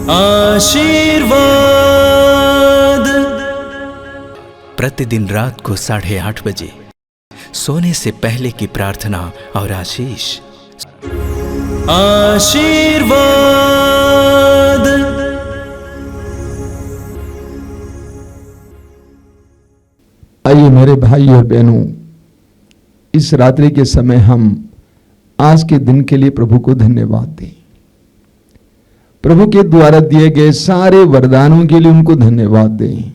आशीर्वाद। प्रतिदिन रात को 8:30 बजे सोने से पहले की प्रार्थना और आशीष। आशीर्वाद। आइए मेरे भाई और बहनों, इस रात्रि के समय हम आज के दिन के लिए प्रभु को धन्यवाद दें। प्रभु के द्वारा दिए गए सारे वरदानों के लिए उनको धन्यवाद दें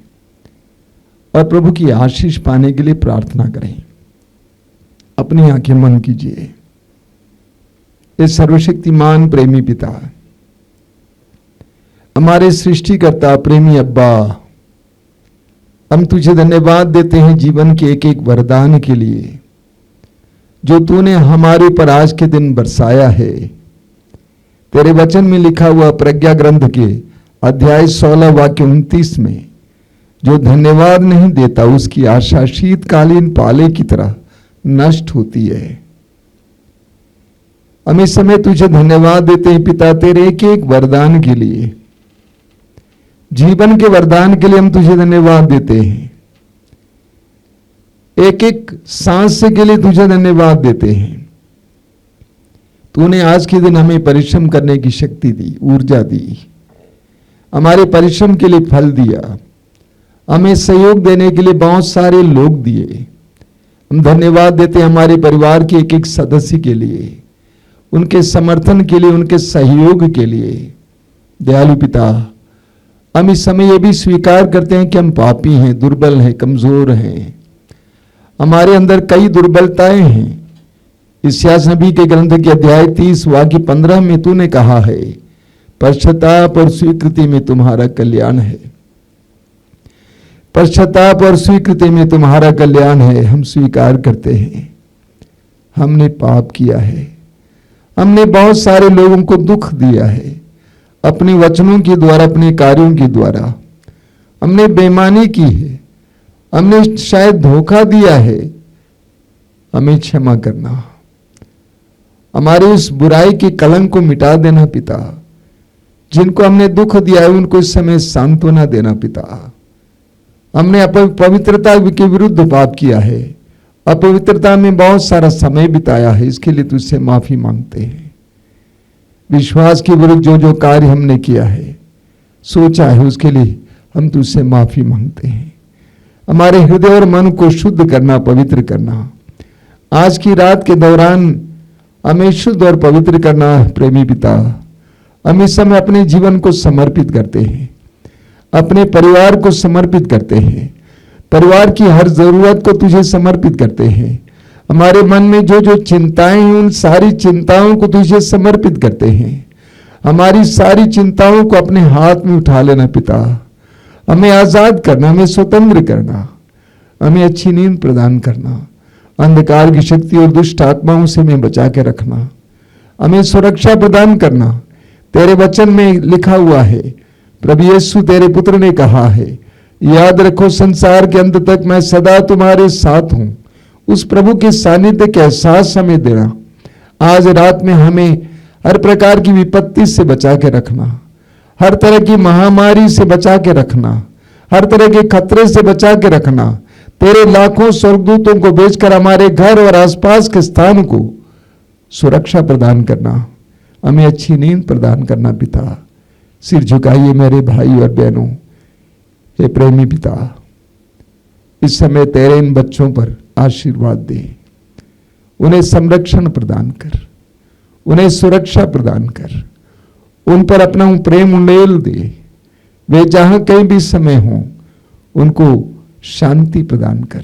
और प्रभु की आशीष पाने के लिए प्रार्थना करें। अपनी आंखें बंद कीजिए। इस सर्वशक्तिमान प्रेमी पिता, हमारे सृष्टिकर्ता, प्रेमी अब्बा, हम तुझे धन्यवाद देते हैं जीवन के एक एक वरदान के लिए जो तूने हमारे पर आज के दिन बरसाया है। तेरे वचन में लिखा हुआ प्रज्ञा ग्रंथ के अध्याय 16 वाक्य 29 में, जो धन्यवाद नहीं देता उसकी आशा शीतकालीन पाले की तरह नष्ट होती है। हम इस समय तुझे धन्यवाद देते हैं पिता, तेरे एक एक वरदान के लिए, जीवन के वरदान के लिए हम तुझे धन्यवाद देते हैं। एक एक सांस के लिए तुझे धन्यवाद देते हैं। तूने आज के दिन हमें परिश्रम करने की शक्ति दी, ऊर्जा दी, हमारे परिश्रम के लिए फल दिया, हमें सहयोग देने के लिए बहुत सारे लोग दिए। हम धन्यवाद देते हैं हमारे परिवार के एक एक सदस्य के लिए, उनके समर्थन के लिए, उनके सहयोग के लिए। दयालु पिता, हम इस समय ये भी स्वीकार करते हैं कि हम पापी हैं, दुर्बल हैं, कमजोर हैं, हमारे अंदर कई दुर्बलताएं हैं। इस्यास नबी के ग्रंथ के अध्याय 30 वाक्य 15 में तूने कहा है, पश्चाताप और स्वीकृति में तुम्हारा कल्याण है। पश्चाताप और स्वीकृति में तुम्हारा कल्याण है। हम स्वीकार करते हैं हमने पाप किया है, हमने बहुत सारे लोगों को दुख दिया है, अपने वचनों के द्वारा, अपने कार्यों के द्वारा हमने बेईमानी की है, हमने शायद धोखा दिया है। हमें क्षमा करना, हमारी उस बुराई के कलंक को मिटा देना पिता। जिनको हमने दुख दिया है उनको इस समय सांत्वना देना पिता। हमने अपवित्रता के विरुद्ध पाप किया है, अपवित्रता में बहुत सारा समय बिताया है, इसके लिए तुझसे माफी मांगते हैं। विश्वास के विरुद्ध जो जो कार्य हमने किया है, सोचा है, उसके लिए हम तुझसे माफी मांगते हैं। हमारे हृदय और मन को शुद्ध करना, पवित्र करना। आज की रात के दौरान हमें शुद्ध और पवित्र करना। प्रेमी पिता, हम इस समय अपने जीवन को समर्पित करते हैं, अपने परिवार को समर्पित करते हैं, परिवार की हर जरूरत को तुझे समर्पित करते हैं। हमारे मन में जो जो चिंताएं हैं उन सारी चिंताओं को तुझे समर्पित करते हैं। हमारी सारी चिंताओं को अपने हाथ में उठा लेना पिता। हमें आजाद करना, हमें स्वतंत्र करना, हमें अच्छी नींद प्रदान करना, अंधकार की शक्ति और दुष्ट आत्माओं से हमें बचा के रखना, हमें सुरक्षा प्रदान करना। तेरे वचन में लिखा हुआ है, प्रभु यीशु तेरे पुत्र ने कहा है, याद रखो संसार के अंत तक मैं सदा तुम्हारे साथ हूं। उस प्रभु के सानिध्य के एहसास हमें देना। आज रात में हमें हर प्रकार की विपत्ति से बचा के रखना, हर तरह की महामारी से बचा के रखना, हर तरह के खतरे से बचा के रखना। तेरे लाखों स्वर्गदूतों को भेजकर हमारे घर और आसपास के स्थान को सुरक्षा प्रदान करना, हमें अच्छी नींद प्रदान करना पिता। सिर झुकाइए मेरे भाई और बहनों। हे प्रेमी पिता, इस समय तेरे इन बच्चों पर आशीर्वाद दे, उन्हें संरक्षण प्रदान कर, उन्हें सुरक्षा प्रदान कर, उन पर अपना प्रेम उंडेल दे। वे जहां कहीं भी समय हो उनको शांति प्रदान कर।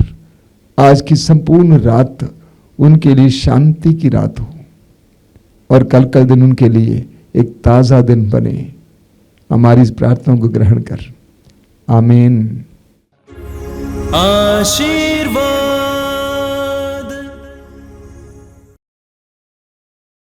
आज की संपूर्ण रात उनके लिए शांति की रात हो और कल दिन उनके लिए एक ताजा दिन बने। हमारी इस प्रार्थना को ग्रहण कर। आमीन। आशीर्वाद।